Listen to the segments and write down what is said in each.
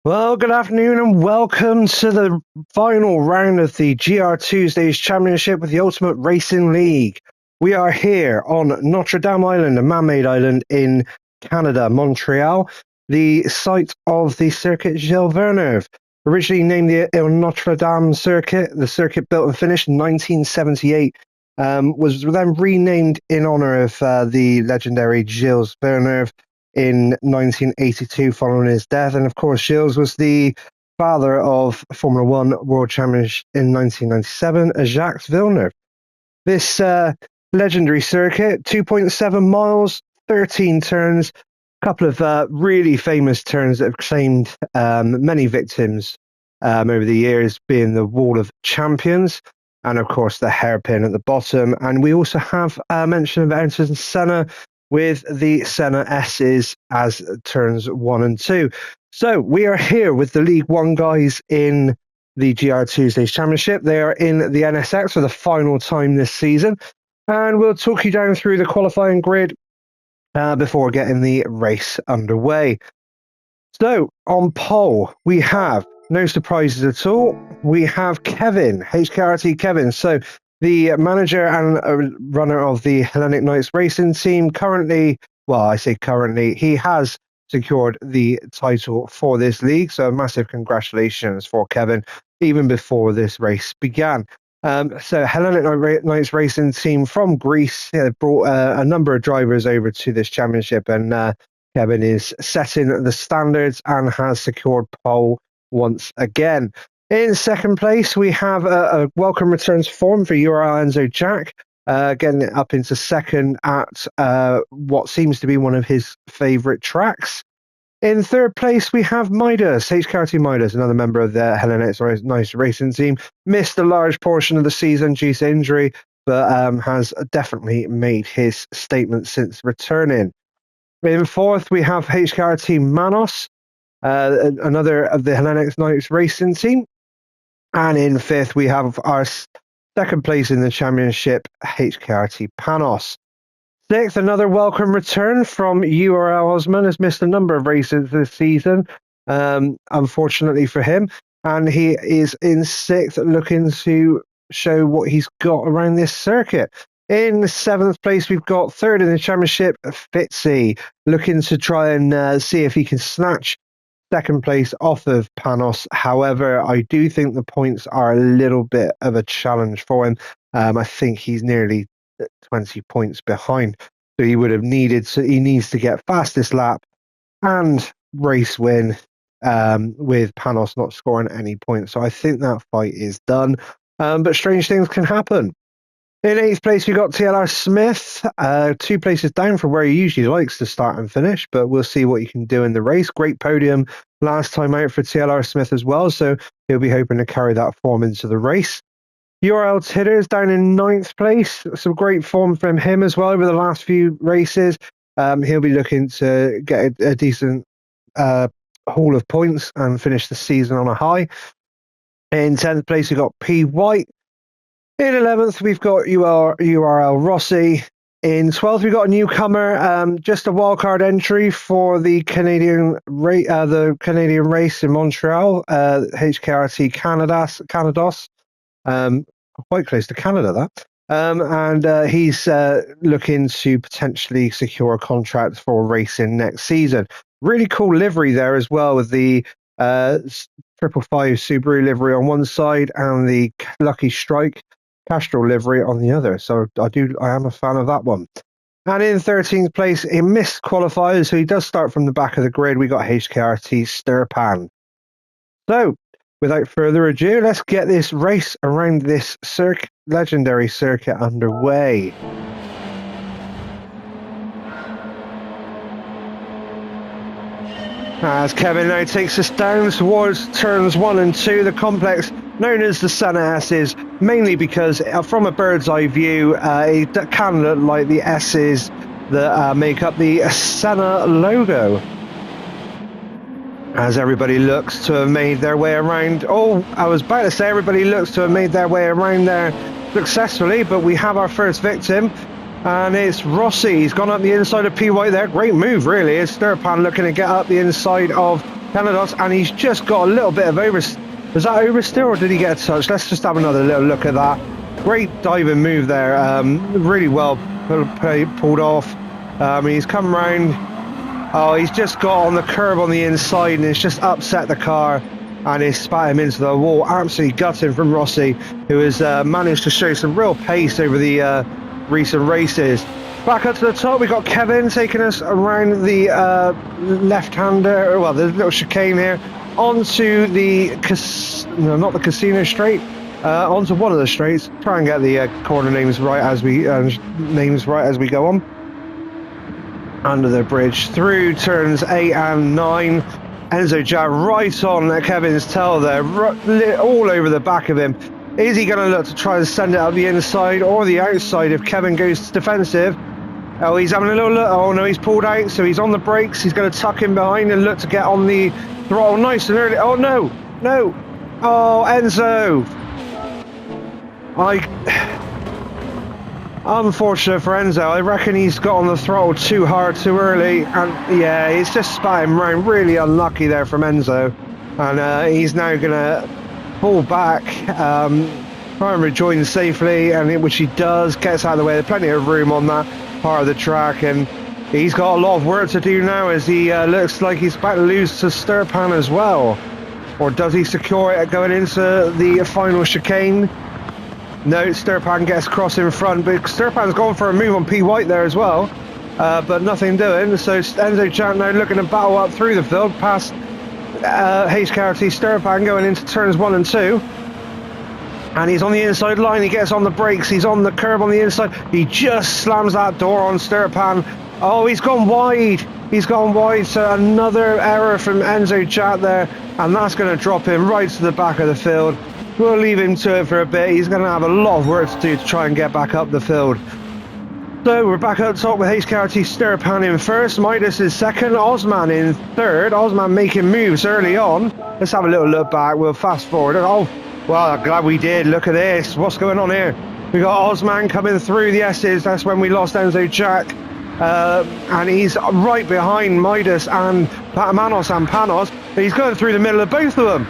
Well, good afternoon and welcome to the final round of the GrTwosdays Championship with the Ultimate Racing League. We are here on Notre Dame Island, a man-made island in Canada, Montreal, the site of the Circuit Gilles Villeneuve. Originally named the Notre Dame Circuit, the circuit built and finished in 1978, was then renamed in honor of the legendary Gilles Villeneuve in 1982 following his death. And of course, Gilles was the father of Formula One world champion in 1997, Jacques Villeneuve. This legendary circuit, 2.7 miles, 13 turns, a couple of really famous turns that have claimed many victims over the years, being the Wall of Champions, and of course the hairpin at the bottom. And we also have mention of Ayrton Senna with the Senna S's as turns 1 and 2. So we are here with the League One guys in the GrTwosdays Championship. They are in the NSX for the final time this season. And we'll talk you down through the qualifying grid before getting the race underway. So on pole, we have, no surprises at all, we have Kevin, HKRT Kevin. So the manager and runner of the Hellenic Knights Racing team currently, well, I say currently, he has secured the title for this league. So massive congratulations for Kevin, even before this race began. So Hellenic Knights Racing team from Greece brought a number of drivers over to this championship, and Kevin is setting the standards and has secured pole once again. In second place, we have a welcome returns form for URL Enzo Jack, getting it up into second at what seems to be one of his favourite tracks. In third place, we have Midas, HKRT Midas, another member of the Hellenic Knights Racing team. Missed a large portion of the season due to injury, but has definitely made his statement since returning. In fourth, we have HKRT Manos, another of the Hellenic Knights Racing team. And in fifth, we have our second place in the championship, HKRT Panos. Sixth, another welcome return from URL Osman, has missed a number of races this season, unfortunately for him. And he is in sixth, looking to show what he's got around this circuit. In seventh place, we've got third in the championship, Fitzy, looking to try and see if he can snatch second place off of Panos. However, I do think the points are a little bit of a challenge for him. I think he's nearly 20 points behind, so he he needs to get fastest lap and race win with Panos not scoring any points. So I think that fight is done, but strange things can happen. In eighth place, we got TLR Smith, 2 places down from where he usually likes to start and finish, but we'll see what he can do in the race. Great podium last time out for TLR Smith as well, so he'll be hoping to carry that form into the race. URL Titters down in 9th place, some great form from him as well over the last few races. He'll be looking to get a decent haul of points and finish the season on a high. In 10th place, we got P. White. In 11th, we've got URL Rossi. In 12th, we've got a newcomer, just a wildcard entry for the Canadian race in Montreal, HKRT Canados. Quite close to Canada, that. And he's looking to potentially secure a contract for racing next season. Really cool livery there as well, with the 555 Subaru livery on one side and the Lucky Strike Castrol livery on the other. So I am a fan of that one. And in 13th place, he missed qualifiers, so he does start from the back of the grid. We got HKRT Sturpan. So without further ado, let's get this race around this legendary circuit underway. As Kevin now takes us down towards turns 1 and 2, the complex known as the Senna S's, mainly because from a bird's eye view, it can look like the S's that make up the Senna logo. As everybody looks to have made their way around, I was about to say everybody looks to have made their way around there successfully, but we have our first victim. And it's Rossi. He's gone up the inside of P. White there. Great move, really. It's Sturpan looking to get up the inside of Canados, and he's just got a little bit of was that oversteer or did he get a touch? Let's just have another little look at that. Great diving move there, really well pulled off. He's come round. Oh, he's just got on the curb on the inside and it's just upset the car and it's spat him into the wall. Absolutely gutting from Rossi, who has managed to show some real pace over the recent races. Back up to the top, we've got Kevin taking us around the left-hander, well, the little chicane here, onto the, not the casino straight, onto one of the straights. Try and get the corner names right as we go on. Under the bridge, through turns 8 and 9. Enzo Jack right on Kevin's tail there, all over the back of him. Is he going to look to try and send it up the inside or the outside if Kevin goes defensive? Oh, he's having a little look. Oh no, he's pulled out, so he's on the brakes. He's going to tuck in behind and look to get on the throttle nice and early. Oh no, no. Oh, Enzo. Unfortunate for Enzo. I reckon he's got on the throttle too hard too early, and yeah, it's just spat him round. Really unlucky there from Enzo, and he's now going to fall back, try and rejoin safely, and which he does. Gets out of the way. There's plenty of room on that part of the track, and he's got a lot of work to do now as he looks like he's about to lose to Sturpan as well. Or does he secure it going into the final chicane? No, Sturpan gets across in front, but Sturpan's gone for a move on P. White there as well, but nothing doing. So Enzo Chant now looking to battle up through the field past HKRT Sturpan going into turns 1 and 2. And he's on the inside line, he gets on the brakes, he's on the curb on the inside, he just slams that door on Sturpan. Oh, he's gone wide, so another error from Enzo Chat there, and that's going to drop him right to the back of the field. We'll leave him to it for a bit. He's going to have a lot of work to do to try and get back up the field. So we're back up top with HKRT Sturpan in first, Midas is second, Osman in third. Osman making moves early on. Let's have a little look back, we'll fast forward. Oh, well, I'm glad we did. Look at this. What's going on here? We got Osman coming through the S's. That's when we lost Enzo Jack. And he's right behind Midas and Manos and Panos. He's going through the middle of both of them.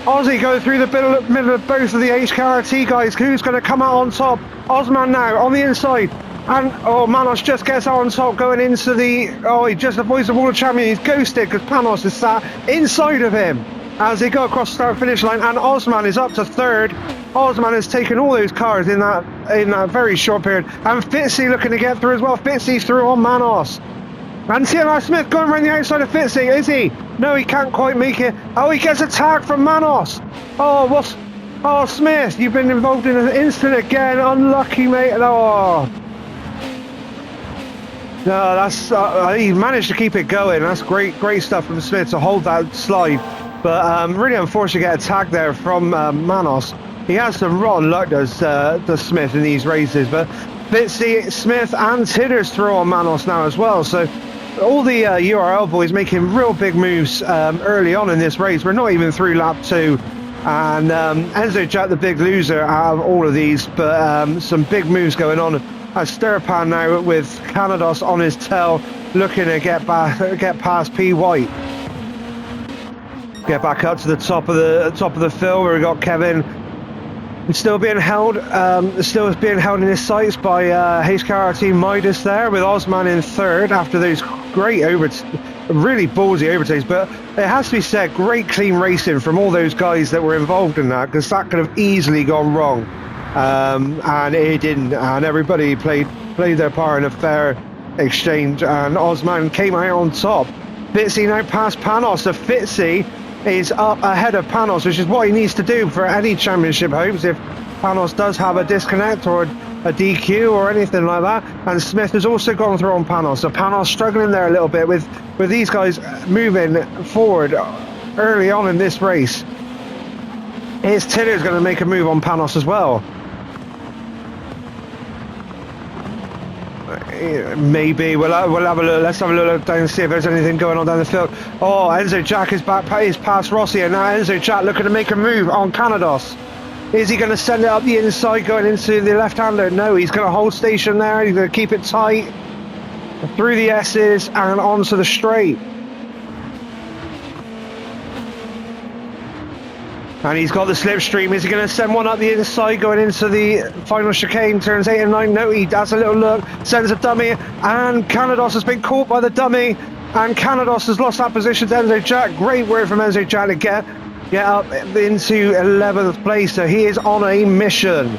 Ozzy going through the middle of both of the HKRT guys. Who's going to come out on top? Osman now on the inside. And, oh, Manos just gets out on top going into the... Oh, he just avoids the wall of champion. He's ghosted because Panos is sat inside of him as they go across the start-finish line, and Osman is up to third. Osman has taken all those cars in that very short period, and Fitzy looking to get through as well. Fitzy's through on Manos. And TMR Smith going around the outside of Fitzy, is he? No, he can't quite make it. Oh, he gets attacked from Manos. Oh, Smith, you've been involved in an incident again. Unlucky, mate. Oh. No, that's he managed to keep it going. That's great stuff from Smith to hold that slide. But really unfortunate to get attacked there from Manos. He has some rotten luck, does Smith, in these races. But Fitzy, Smith and Tidders throw on Manos now as well. So all the URL boys making real big moves early on in this race. We're not even through lap 2. And Enzo Jack, the big loser out of all of these. But some big moves going on. As Sturpan now with Canados on his tail, looking to get past P. White. Get back up to the top of the field where we got Kevin still being held in his sights by HKRT Midas there, with Osman in third after those great really ballsy overtakes. But it has to be said, great clean racing from all those guys that were involved in that, because that could have easily gone wrong, and it didn't, and everybody played their part in a fair exchange, and Osman came out on top. Fitzy now past Panos, so Fitzy is up ahead of Panos, which is what he needs to do for any championship hopes if Panos does have a disconnect or a DQ or anything like that. And Smith has also gone through on Panos, so Panos struggling there a little bit with these guys moving forward early on in this race. Here's Tiller's going to make a move on Panos as well. Maybe we'll have a look. Let's have a look down and see if there's anything going on down the field. Oh, Enzo Jack is past Rossi, and now Enzo Jack looking to make a move on Canados. Is he going to send it up the inside going into the left-hander? No, he's going to hold station there. He's going to keep it tight through the S's and onto the straight. And he's got the slipstream. Is he going to send one up the inside going into the final chicane? Turns 8 and 9. No, he has a little look. Sends a dummy. And Canados has been caught by the dummy. And Canados has lost that position to Enzo Jack. Great work from Enzo Jack to get up into 11th place. So he is on a mission.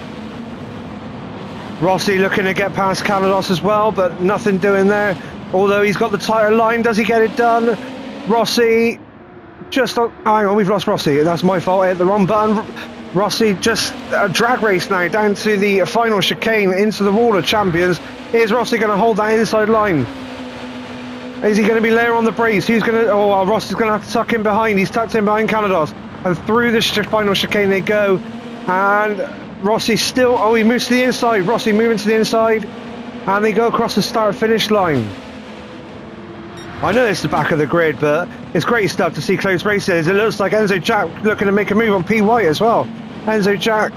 Rossi looking to get past Canados as well, but nothing doing there. Although he's got the tighter line. Does he get it done? Rossi... hang on, we've lost Rossi. That's my fault. I hit the wrong button. Rossi just a drag race now down to the final chicane into the wall of champions. Is Rossi going to hold that inside line? Is he going to be layer on the brakes? Who's going to? Oh, Rossi's going to have to tuck in behind. He's tucked in behind Canados, and through the final chicane they go. And Rossi still. Oh, he moves to the inside. Rossi moving to the inside, and they go across the start-finish line. I know it's the back of the grid, but it's great stuff to see close races. It looks like Enzo Jack looking to make a move on P. White as well. Enzo Jack,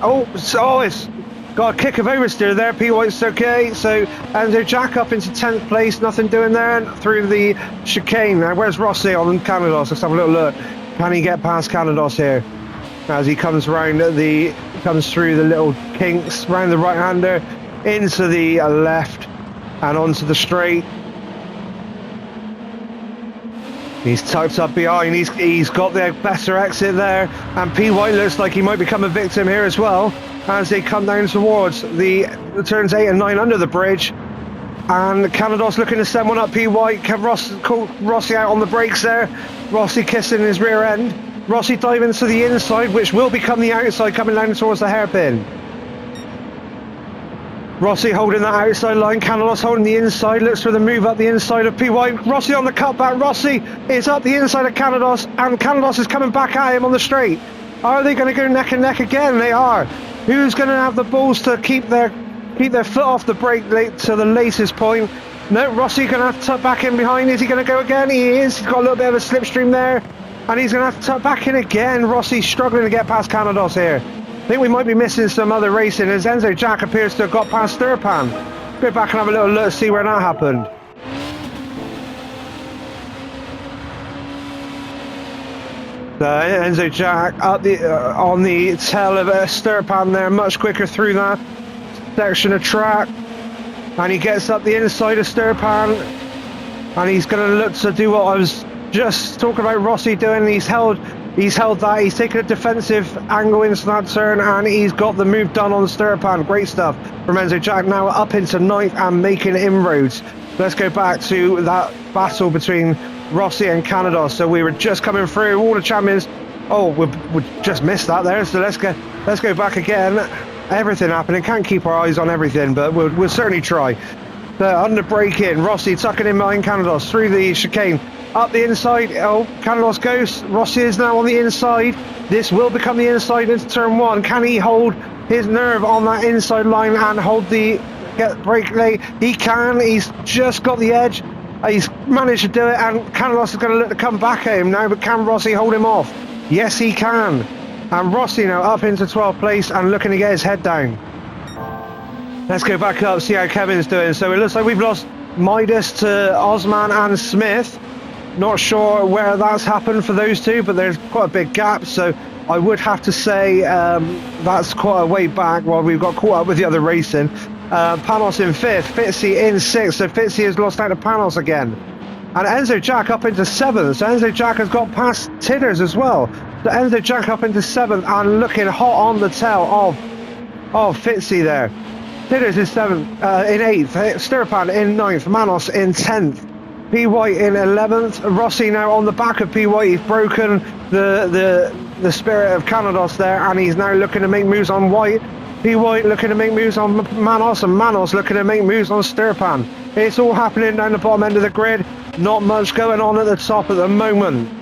it's got a kick of oversteer there. P. White's okay, so Enzo Jack up into 10th place, nothing doing there, and through the chicane. Now, where's Rossi on Canados? Let's have a little look. Can he get past Canados here? As he comes through the little kinks, round the right-hander, into the left, and onto the straight. He's tucked up behind, he's got the better exit there, and P. White looks like he might become a victim here as well, as they come down towards the turns 8 and 9 under the bridge. And Canados looking to send one up P. White. Call Rossi out on the brakes there. Rossi kissing his rear end. Rossi diving to the inside, which will become the outside, coming down towards the hairpin. Rossi holding that outside line. Canados holding the inside. Looks for the move up the inside of P. White. Rossi on the cutback. Rossi is up the inside of Canados, and Canados is coming back at him on the straight. Are they going to go neck and neck again? They are. Who's going to have the balls to keep their foot off the brake to the latest point? No, Rossi going to have to tuck back in behind. Is he going to go again? He is. He's got a little bit of a slipstream there, and he's going to have to tuck back in again. Rossi struggling to get past Canados here. I think we might be missing some other racing as Enzo Jack appears to have got past Sturpan. Go back and have a little look to see where that happened. Enzo Jack up on the tail of Sturpan there, much quicker through that section of track. And he gets up the inside of Sturpan, and he's going to look to do what I was just talking about Rossi doing. He's held that, he's taken a defensive angle into that turn, and he's got the move done on Sturpan. Great stuff from Enzo Jack, now up into 9th and making inroads. Let's go back to that battle between Rossi and Canados. So we were just coming through, all the champions. Oh, we just missed that there, so let's go back again. Everything happening, can't keep our eyes on everything, but we'll certainly try. Under brake in, Rossi tucking in behind Canados through the chicane. Up the inside, Canados goes. Rossi is now on the inside. This will become the inside into turn 1. Can he hold his nerve on that inside line and hold the brake lay? He can. He's just got the edge. He's managed to do it, and Canados is going to look to come back at him now, but can Rossi hold him off? Yes, he can. And Rossi now up into 12th place and looking to get his head down. Let's go back up, see how Kevin's doing. So it looks like we've lost Midas to Osman and Smith. Not sure where that's happened for those two, but there's quite a big gap, so I would have to say that's quite a way back while we've got caught up with the other racing. Panos in 5th, Fitzy in 6th, so Fitzy has lost out to Panos again. And Enzo Jack up into 7th, so Enzo Jack has got past Tidders as well. So Enzo Jack up into 7th and looking hot on the tail of Fitzy there. Tidders is 7th, in 8th, Sturpan in 9th, Manos in 10th. P. White in 11th. Rossi now on the back of P. White. He's broken the spirit of Canados there, and he's now looking to make moves on White. P. White looking to make moves on Manos, and Manos looking to make moves on Sturpan. It's all happening down the bottom end of the grid. Not much going on at the top at the moment.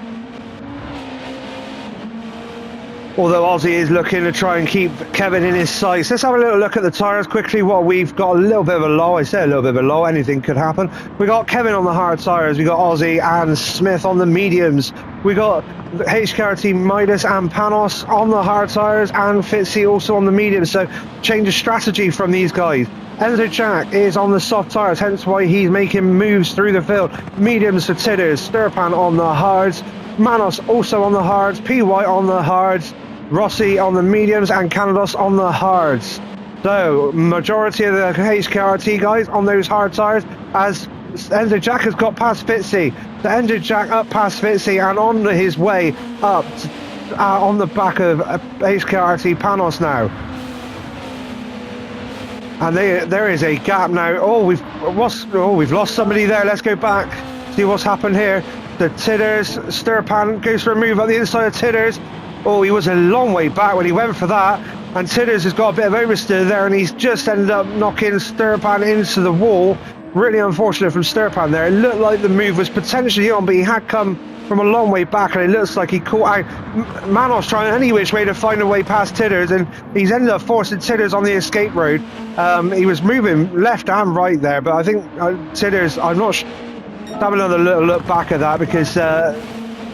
Although Ozzy is looking to try and keep Kevin in his sights. Let's have a little look at the tyres quickly. What we've got, a little bit of a low. I say a little bit of a low. Anything could happen. We got Kevin on the hard tyres. We got Ozzy and Smith on the mediums. We got HKRT Midas and Panos on the hard tyres, and Fitzy also on the mediums. So change of strategy from these guys. Enzo Jack is on the soft tyres, hence why he's making moves through the field. Mediums for Titters, Sturpan on the hards, Manos also on the hards, PY on the hards, Rossi on the mediums, and Canados on the hards. So, majority of the HKRT guys on those hard tyres, as Enzo Jack has got past Fitzy. So Enzo Jack up past Fitzy and on his way up on the back of HKRT Panos now. And there is a gap now. We've lost somebody there. Let's go back, see what's happened here. The Titters, Sturpan goes for a move up the inside of Titters. He was a long way back when he went for that. And Titters has got a bit of oversteer there, and he's just ended up knocking Sturpan into the wall. Really unfortunate from Sturpan there. It looked like the move was potentially on, but he had come from a long way back, and it looks like he caught out Manos trying any which way to find a way past Titters, and he's ended up forcing Titters on the escape road. He was moving left and right there, but I think Titters, I'm not sure. Have another little look back at that, because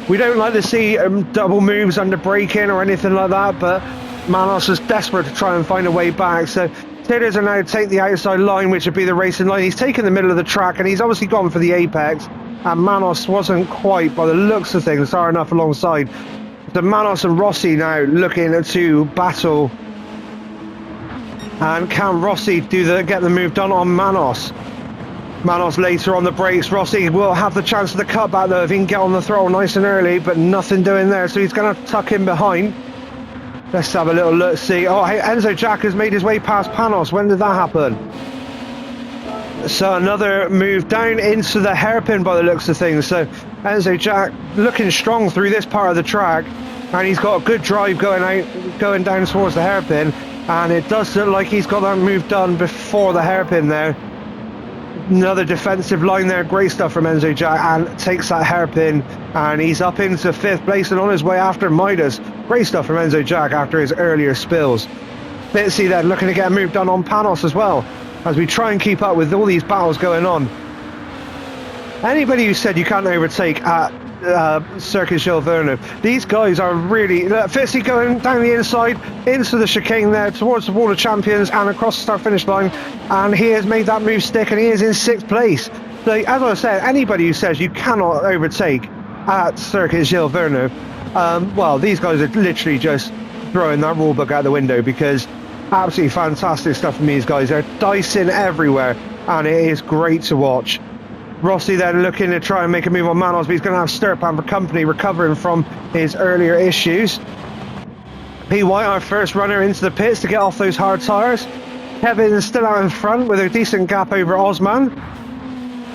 we don't like to see double moves under braking or anything like that, but Manos was desperate to try and find a way back. So Titters are now take the outside line, which would be the racing line. He's taken the middle of the track, and he's obviously gone for the apex, and Manos wasn't quite, by the looks of things, far enough alongside. So Manos and Rossi now looking to battle, and can Rossi get the move done on Manos? Manos later on the brakes. Rossi will have the chance of the cutback though if he can get on the throttle nice and early, but nothing doing there, so he's going to tuck in behind. Let's have a little look, see. Hey, Enzo Jack has made his way past Panos. When did that happen? So another move down into the hairpin by the looks of things. So Enzo Jack looking strong through this part of the track, and he's got a good drive going down towards the hairpin, and it does look like he's got that move done before the hairpin there. Another defensive line there, great stuff from Enzo Jack, and takes that hairpin, and he's up into 5th place and on his way after Midas. Great stuff from Enzo Jack after his earlier spills. Fitzy then looking to get a move done on Panos as well, as we try and keep up with all these battles going on. Anybody who said you can't overtake at Circuit Gilles Villeneuve, these guys are really... Fitzy going down the inside into the chicane there towards the Wall of Champions and across the start finish line, and he has made that move stick, and he is in 6th place. So as I said, anybody who says you cannot overtake at Circuit Gilles Villeneuve, well, these guys are literally just throwing that rule book out the window, because absolutely fantastic stuff from these guys. They're dicing everywhere, and it is great to watch. Rossi then looking to try and make a move on Manos, but he's going to have Sturpan for company, recovering from his earlier issues. PY, our first runner into the pits to get off those hard tyres. Kevin is still out in front with a decent gap over Osman.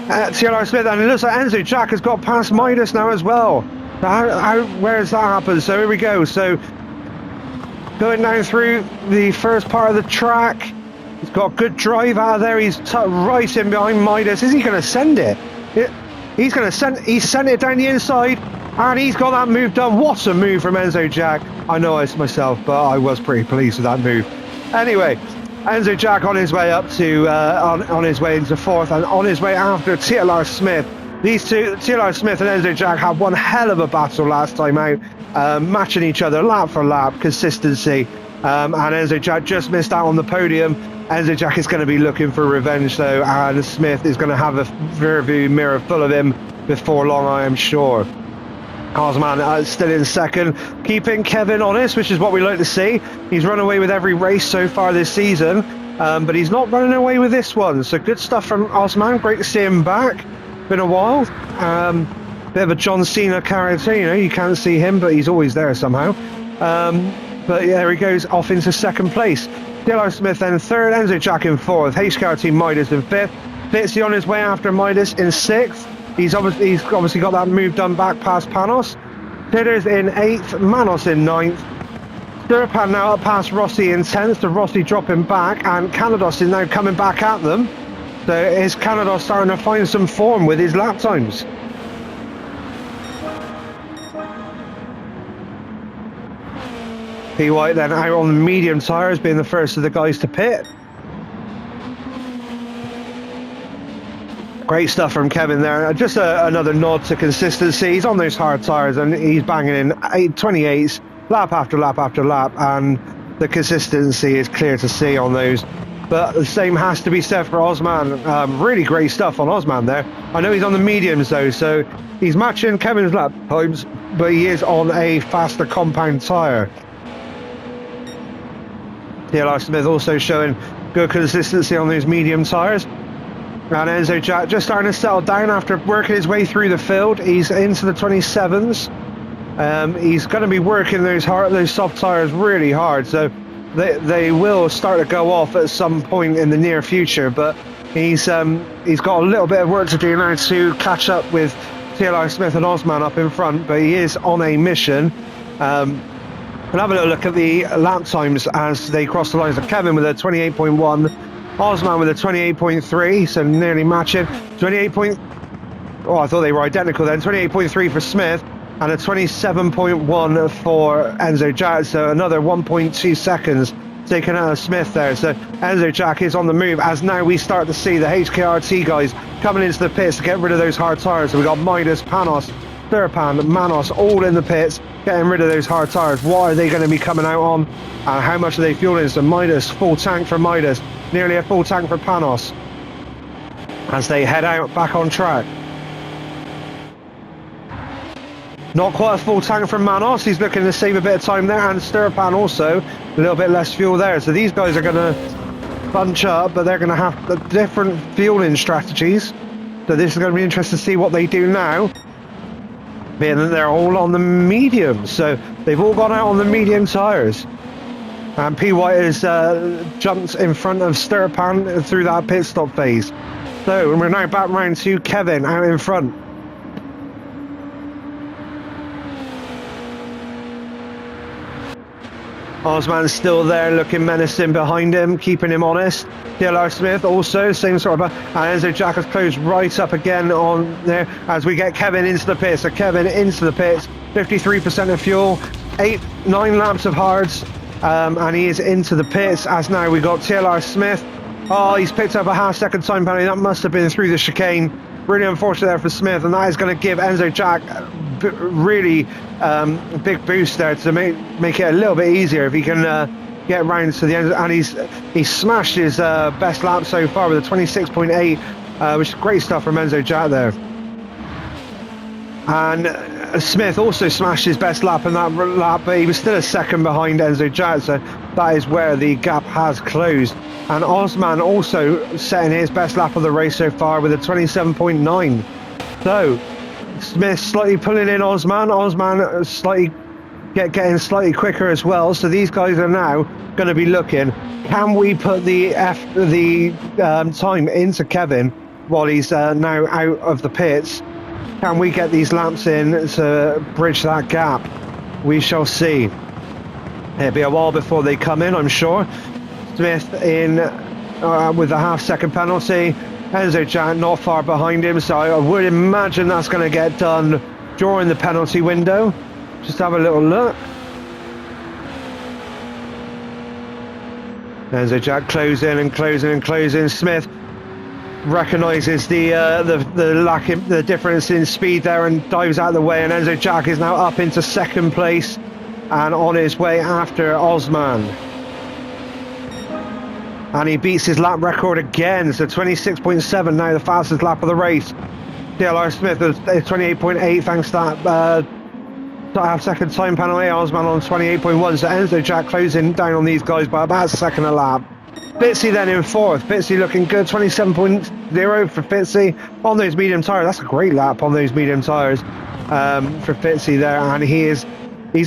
TLR Smith, and it looks like Enzo Jack has got past Midas now as well. Where has that happened? So here we go. So going down through the first part of the track. He's got a good drive out of there. He's right in behind Midas. Is he going to send it? He's sent it down the inside, and he's got that move done. What a move from Enzo Jack. I know it's myself, but I was pretty pleased with that move. Anyway, Enzo Jack on his way up to on his way into 4th, and on his way after TLR Smith. These two, TLR Smith and Enzo Jack, had one hell of a battle last time out, matching each other lap for lap, consistency. And Enzo Jack just missed out on the podium. Enzo Jack is going to be looking for revenge though, and Smith is going to have a rear view mirror full of him before long, I am sure. Osman still in 2nd, keeping Kevin honest, which is what we like to see. He's run away with every race so far this season, but he's not running away with this one. So good stuff from Osman, great to see him back. Been a while. Bit of a John Cena character, you can't see him, but he's always there somehow. But yeah, there he goes off into 2nd place. TLR Smith then 3rd, Enzo Jack in 4th, HKRT Midas in 5th, Fitzy on his way after Midas in 6th. He's obviously got that move done back past Panos. Titters in 8th, Manos in 9th. Sturpan now up past Rossi in 10th, so Rossi dropping back, and Canados is now coming back at them. So is Canados starting to find some form with his lap times? P. White then out on the medium tyres, being the first of the guys to pit. Great stuff from Kevin there. Just another nod to consistency. He's on those hard tyres and he's banging in 28s lap after lap after lap, and the consistency is clear to see on those but the same has to be said for Osman. Really great stuff on Osman there. I know he's on the mediums though, so he's matching Kevin's lap times, but he is on a faster compound tyre. TLR Smith also showing good consistency on those medium tyres. And Enzo Jack just starting to settle down after working his way through the field. He's into the 27s. He's going to be working those soft tyres really hard, so they will start to go off at some point in the near future. But he's got a little bit of work to do now to catch up with TLR Smith and Osman up in front, but he is on a mission. We'll have a little look at the lap times as they cross the lines. So Kevin with a 28.1, Osman with a 28.3, so nearly matching. 28. Oh, I thought they were identical then. 28.3 for Smith and a 27.1 for Enzo Jack. So another 1.2 seconds taken out of Smith there. So Enzo Jack is on the move as now we start to see the HKRT guys coming into the pits to get rid of those hard tyres. So we got Midas, Panos, Thurpan, Manos all in the pits getting rid of those hard tyres. What are they going to be coming out on and how much are they fueling? So Midas, full tank for Midas, nearly a full tank for Panos as they head out back on track. Not quite a full tank from Manos, he's looking to save a bit of time there, and Sturpan also a little bit less fuel there. So these guys are going to bunch up, but they're going to have different fueling strategies. So this is going to be interesting to see what they do now, being that they're all on the mediums. So they've all gone out on the medium tyres. And P. White has jumped in front of Sturpan through that pit stop phase. So we're now back round to Kevin out in front. Osman's still there looking menacing behind him, keeping him honest. TLR Smith also, same sort of, and Enzo Jack has closed right up again on there as we get Kevin into the pits. So Kevin into the pits, 53% of fuel, 9 laps of hards, and he is into the pits as now we got TLR Smith. Oh, he's picked up a half-second time penalty. That must have been through the chicane. Really unfortunate there for Smith, and that is going to give Enzo Jack really big boost there to make it a little bit easier if he can get round to the end. And he's smashed his best lap so far with a 26.8, which is great stuff from Enzo Jack there. And Smith also smashed his best lap in that lap, but he was still a second behind Enzo Jack, so that is where the gap has closed. And Osman also setting his best lap of the race so far with a 27.9. So Smith slightly pulling in Osman slightly getting slightly quicker as well. So these guys are now going to be looking, can we put the time into Kevin while he's now out of the pits? Can we get these laps in to bridge that gap? We shall see. It'll be a while before they come in, I'm sure. Smith in with a half-second penalty. Enzo Jack not far behind him, so I would imagine that's going to get done during the penalty window. Just have a little look. Enzo Jack closing and closing and closing. Smith recognises the difference in speed there and dives out of the way, and Enzo Jack is now up into second place and on his way after Osman. And he beats his lap record again, so 26.7 now, the fastest lap of the race. TLR Smith is 28.8 thanks to that half-second time penalty. Osman on 28.1, so Enzo Jack closing down on these guys by about a second a lap. Fitzy then in fourth. Fitzy looking good, 27.0 for Fitzy on those medium tyres. That's a great lap on those medium tyres for Fitzy there, and he's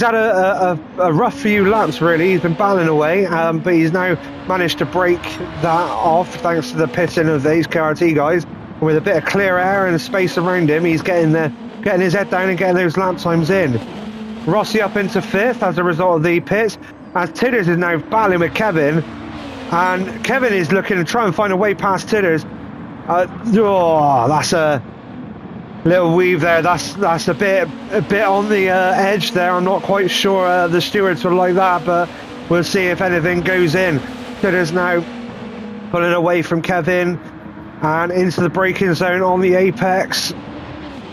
had a rough few laps really. He's been battling away, but he's now managed to break that off thanks to the pitting of these KRT guys. With a bit of clear air and space around him, he's getting his head down and getting those lap times in. Rossi up into fifth as a result of the pits, as Tidders is now battling with Kevin, and Kevin is looking to try and find a way past Tidders. That's a little weave there. That's a bit on the edge there. I'm not quite sure the stewards will like that, but we'll see if anything goes in. Tidders now pulling away from Kevin and into the braking zone on the apex,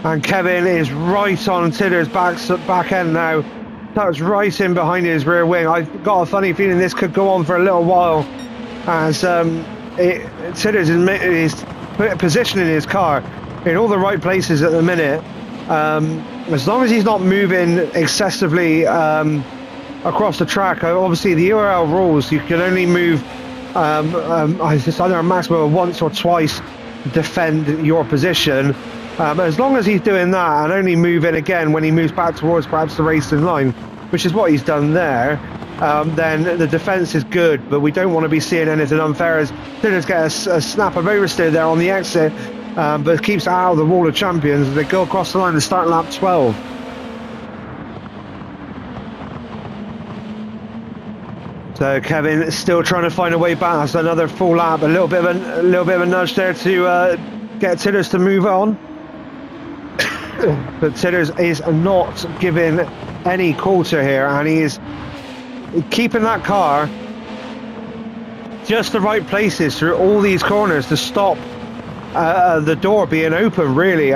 and Kevin is right on Tidders' back end now. That's right in behind his rear wing. I've got a funny feeling this could go on for a little while. as Titters is positioning his car in all the right places at the minute. As long as he's not moving excessively across the track. Obviously, the URL rules, you can only move it's either a maximum of once or twice to defend your position. As long as he's doing that and only moving again when he moves back towards perhaps the racing line, which is what he's done there, then the defence is good, but we don't want to be seeing anything unfair as Titters get a snap of oversteer there on the exit, but keeps out of the wall of champions as they go across the line to start lap 12. So Kevin is still trying to find a way back. That's another full lap. A little bit of a nudge there to get Titters to move on. But Titters is not giving any quarter here, and he is keeping that car just the right places through all these corners to stop the door being open, really.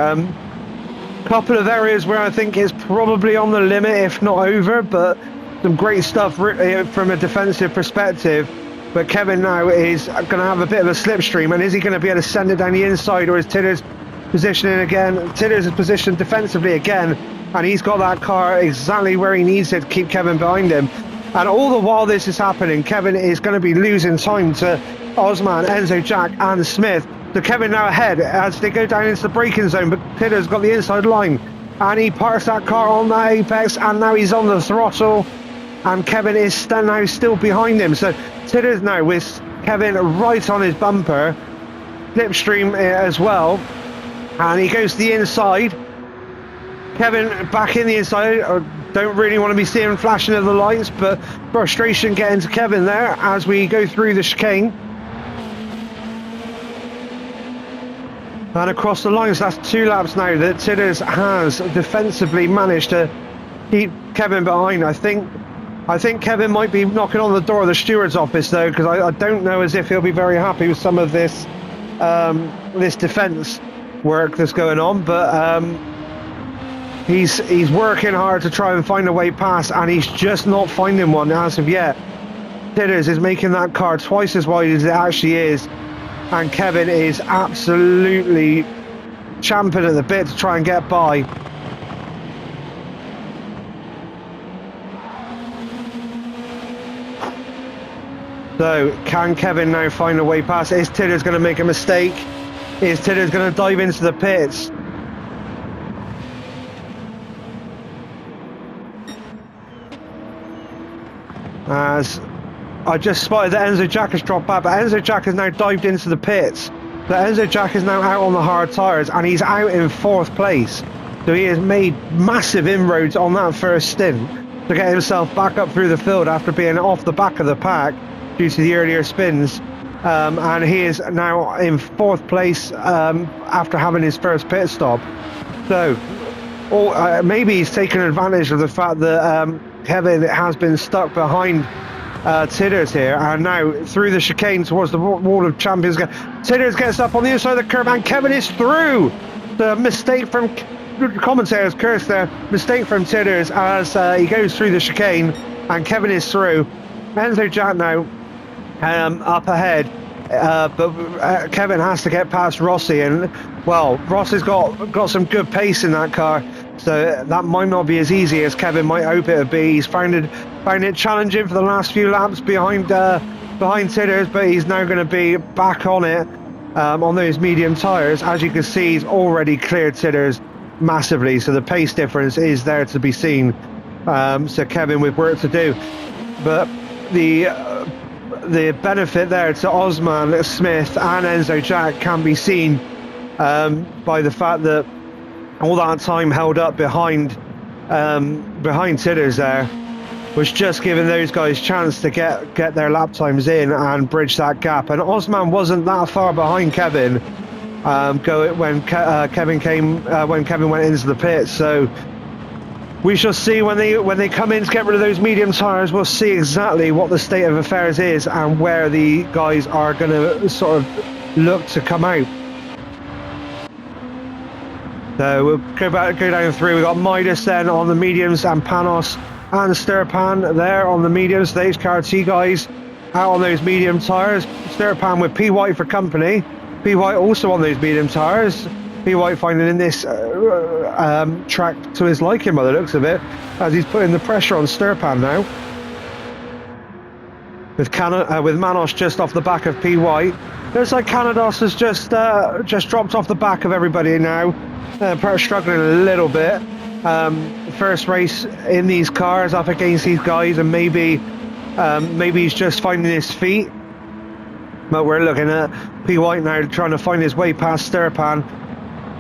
Couple of areas where I think it's probably on the limit, if not over, but some great stuff from a defensive perspective. But Kevin now is going to have a bit of a slipstream, and is he going to be able to send it down the inside, or is Titters positioning again? Titters is positioned defensively again, and he's got that car exactly where he needs it to keep Kevin behind him. And all the while this is happening, Kevin is going to be losing time to Osman, Enzo, Jack and Smith. So Kevin now ahead as they go down into the braking zone, but Titters got the inside line, and he parks that car on that apex, and now he's on the throttle, and Kevin is now still behind him. So Titters now with Kevin right on his bumper, slipstream as well, and he goes to the inside. Kevin back in the inside. Don't really want to be seeing flashing of the lights, but frustration getting to Kevin there as we go through the chicane. And across the lines, that's 2 laps now that Titters has defensively managed to keep Kevin behind. I think Kevin might be knocking on the door of the steward's office though, because I don't know as if he'll be very happy with some of this this defence work that's going on, but he's working hard to try and find a way past, and he's just not finding one as of yet. Titters is making that car twice as wide as it actually is, and Kevin is absolutely champing at the bit to try and get by. So can Kevin now find a way past? Is Titters going to make a mistake? Is Titters going to dive into the pits? As I just spotted that Enzo Jack has dropped back, but Enzo Jack has now dived into the pits. So Enzo Jack is now out on the hard tyres, and he's out in 4th place. So he has made massive inroads on that first stint to get himself back up through the field after being off the back of the pack due to the earlier spins. And he is now in 4th place after having his first pit stop. So maybe he's taken advantage of the fact that Kevin has been stuck behind Titters here, and now through the chicane towards the wall of champions. Titters gets up on the inside of the curb, and Kevin is through. The mistake from commentators, curse there, mistake from Titters as he goes through the chicane, and Kevin is through. Enzo Jack now up ahead, but Kevin has to get past Rossi, and well, Rossi's got some good pace in that car. So that might not be as easy as Kevin might hope it would be. He's found it challenging for the last few laps behind Titters, but he's now going to be back on it on those medium tyres. As you can see, he's already cleared Titters massively, so the pace difference is there to be seen. So Kevin with work to do, but the benefit there to Osman, Smith and Enzo Jack can be seen by the fact that all that time held up behind Titters there was just giving those guys chance to get their lap times in and bridge that gap. And Osman wasn't that far behind Kevin when Kevin went into the pits. So we shall see when they come in to get rid of those medium tyres. We'll see exactly what the state of affairs is and where the guys are going to sort of look to come out. So we'll go down through. We've got Midas then on the mediums, and Panos and Sturpan there on the mediums. The HKRT guys out on those medium tyres. Sturpan with P. White for company. P. White also on those medium tyres. P. White finding in this track to his liking by the looks of it, as he's putting the pressure on Sturpan now. With Manos just off the back of P. White. Looks like Canados has just dropped off the back of everybody now. Perhaps struggling a little bit. First race in these cars up against these guys, and maybe he's just finding his feet. But we're looking at P. White now trying to find his way past Sturpan,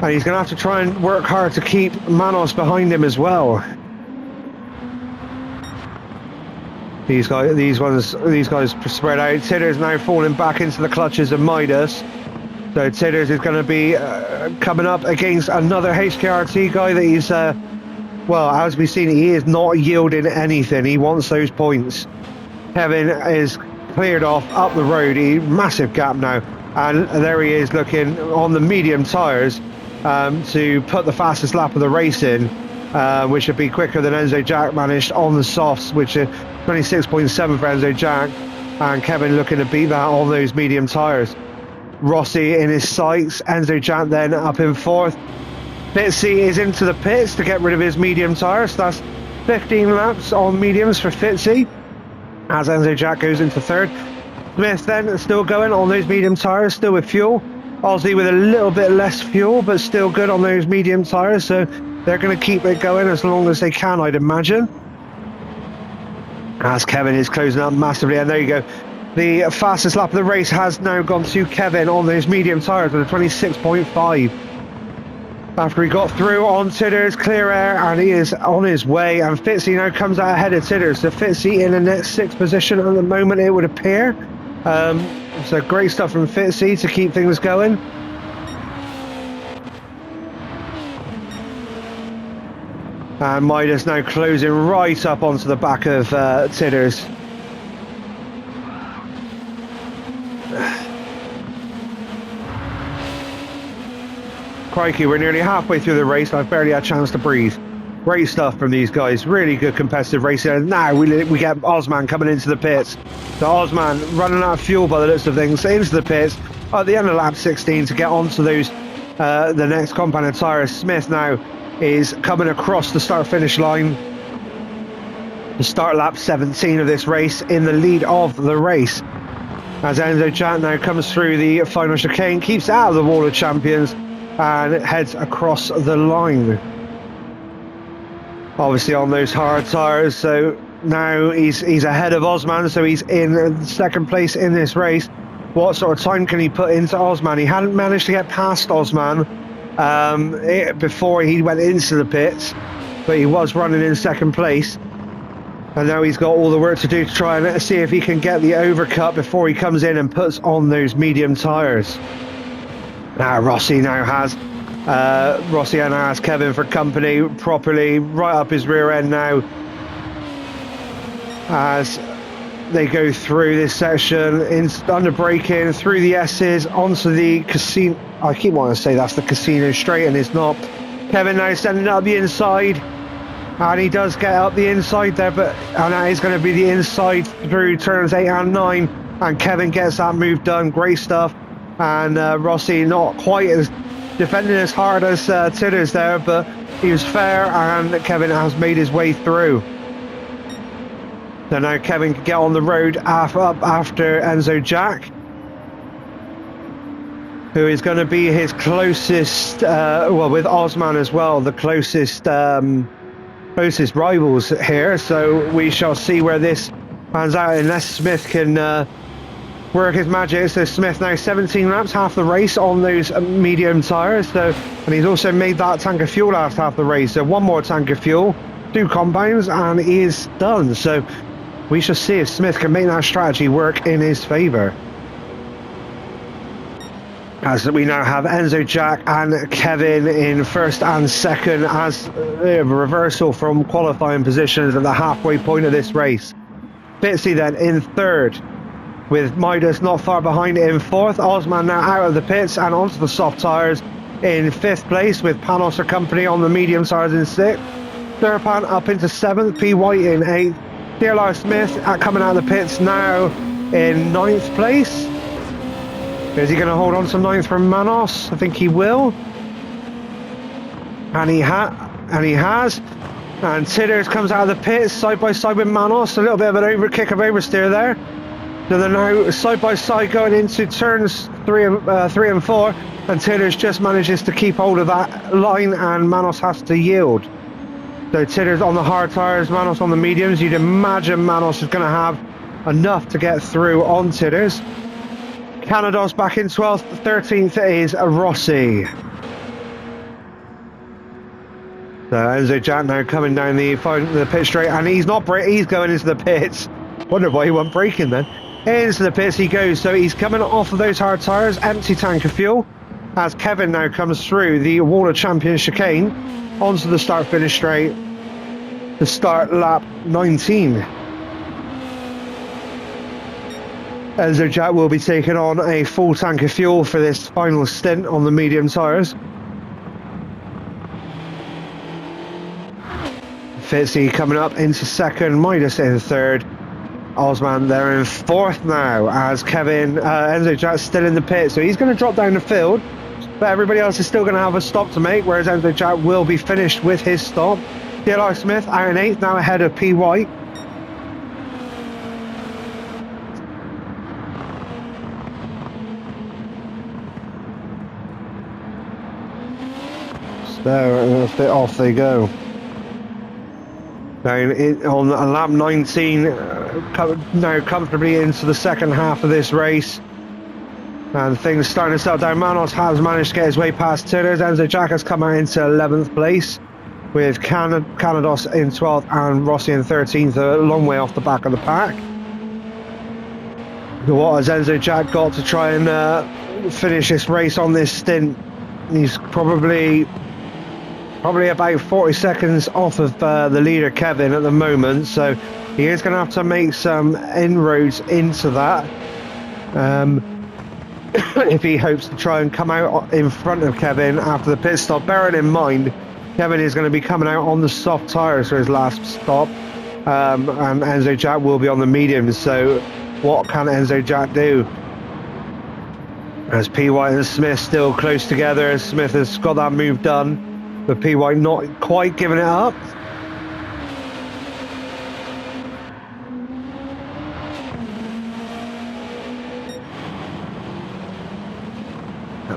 and he's going to have to try and work hard to keep Manos behind him as well. These guys spread out. Titters now falling back into the clutches of Midas. So Titters is going to be coming up against another HKRT guy that he's, well, as we've seen, he is not yielding anything. He wants those points. Kevin is cleared off up the road. Massive gap now. And there he is looking on the medium tyres to put the fastest lap of the race in, which would be quicker than Enzo Jack managed on the softs, which are 26.7 for Enzo Jack. And Kevin looking to beat that on those medium tyres. Rossi in his sights. Enzo Jack then up in fourth. Fitzy is into the pits to get rid of his medium tyres. So that's 15 laps on mediums for Fitzy, as Enzo Jack goes into third. Smith then still going on those medium tyres, still with fuel. Aussie with a little bit less fuel, but still good on those medium tyres. So they're going to keep it going as long as they can, I'd imagine. As Kevin is closing up massively, and there you go. The fastest lap of the race has now gone to Kevin on those medium tyres with a 26.5. After he got through on Titters, clear air, and he is on his way. And Fitzy now comes out ahead of Titters. So Fitzy in the next sixth position at the moment, it would appear. So great stuff from Fitzy to keep things going. And Midas now closing right up onto the back of Titters. Crikey, we're nearly halfway through the race. I've barely had a chance to breathe. Great stuff from these guys. Really good competitive racing. And now we get Osman coming into the pits. So Osman running out of fuel by the looks of things into the pits at the end of lap 16 to get onto those the next compounded tyres. Smith now is coming across the start-finish line to start lap 17 of this race in the lead of the race. As Enzo Jack now comes through the final chicane, keeps out of the wall of champions and heads across the line. Obviously on those hard tyres, so now he's ahead of Osman, so he's in second place in this race. What sort of time can he put into Osman? He hadn't managed to get past Osman before he went into the pits, but he was running in second place, and now he's got all the work to do to try and see if he can get the overcut before he comes in and puts on those medium tyres. Now Rossi now has Kevin for company properly, right up his rear end now as they go through this section, under braking, through the S's, onto the casino. I keep wanting to say that's the casino straight, and it's not. Kevin now standing up the inside, and he does get up the inside there, and that is going to be the inside through turns 8 and 9, and Kevin gets that move done. Great stuff. And Rossi not quite as defending as hard as Titters there, but he was fair, and Kevin has made his way through. So now Kevin can get on the road up after Enzo Jack, who is going to be his closest, well, with Osman as well, the closest rivals here. So we shall see where this pans out, unless Smith can work his magic. So Smith now 17 laps, half the race on those medium tyres. So, and he's also made that tank of fuel last half the race. So one more tank of fuel, 2 compounds, and he is done. So we shall see if Smith can make that strategy work in his favour. As we now have Enzo Jack and Kevin in first and second, as a reversal from qualifying positions at the halfway point of this race. Fitzy then in third, with Midas not far behind in fourth. Osman now out of the pits and onto the soft tyres in fifth place, with Panos for company on the medium tyres in sixth. Sturpan up into seventh, P. White in eighth. Dearlar Smith coming out of the pits now in 9th place. Is he going to hold on to 9th from Manos? I think he will. And he has. And Titters comes out of the pits side by side with Manos. A little bit of an kick of oversteer there. So they're now side by side going into turns 3 and 4. And Titters just manages to keep hold of that line, and Manos has to yield. So Titters on the hard tyres, Manos on the mediums. You'd imagine Manos is going to have enough to get through on Titters. Canados back in 12th, 13th is Rossi. So Enzo Jack now coming down the pit straight, and he's going into the pits. Wonder why he wasn't braking then. Into the pits he goes, so he's coming off of those hard tyres, empty tank of fuel, as Kevin now comes through the Wall of Champions chicane onto the start-finish straight to start lap 19. Enzo Jack will be taking on a full tank of fuel for this final stint on the medium tyres. Fitzy coming up into second, Midas in third. Osman there in fourth now, as Enzo Jack's still in the pit, so he's going to drop down the field, but everybody else is still going to have a stop to make, whereas Enzo Jack will be finished with his stop. DLR Smith out in 8th, now ahead of P. White. So off they go. Down on lap 19, now comfortably into the second half of this race. And things starting to settle down. Manos has managed to get his way past Titters. Enzo Jack has come out into 11th place, with Canados in 12th and Rossi in 13th, a long way off the back of the pack. What has Enzo Jack got to try and finish this race on this stint? He's probably about 40 seconds off of the leader Kevin at the moment, so he is going to have to make some inroads into that if he hopes to try and come out in front of Kevin after the pit stop. Bearing in mind, Kevin is going to be coming out on the soft tyres for his last stop, and Enzo Jack will be on the mediums, so what can Enzo Jack do? As P. White and Smith still close together, as Smith has got that move done, but P. White not quite giving it up.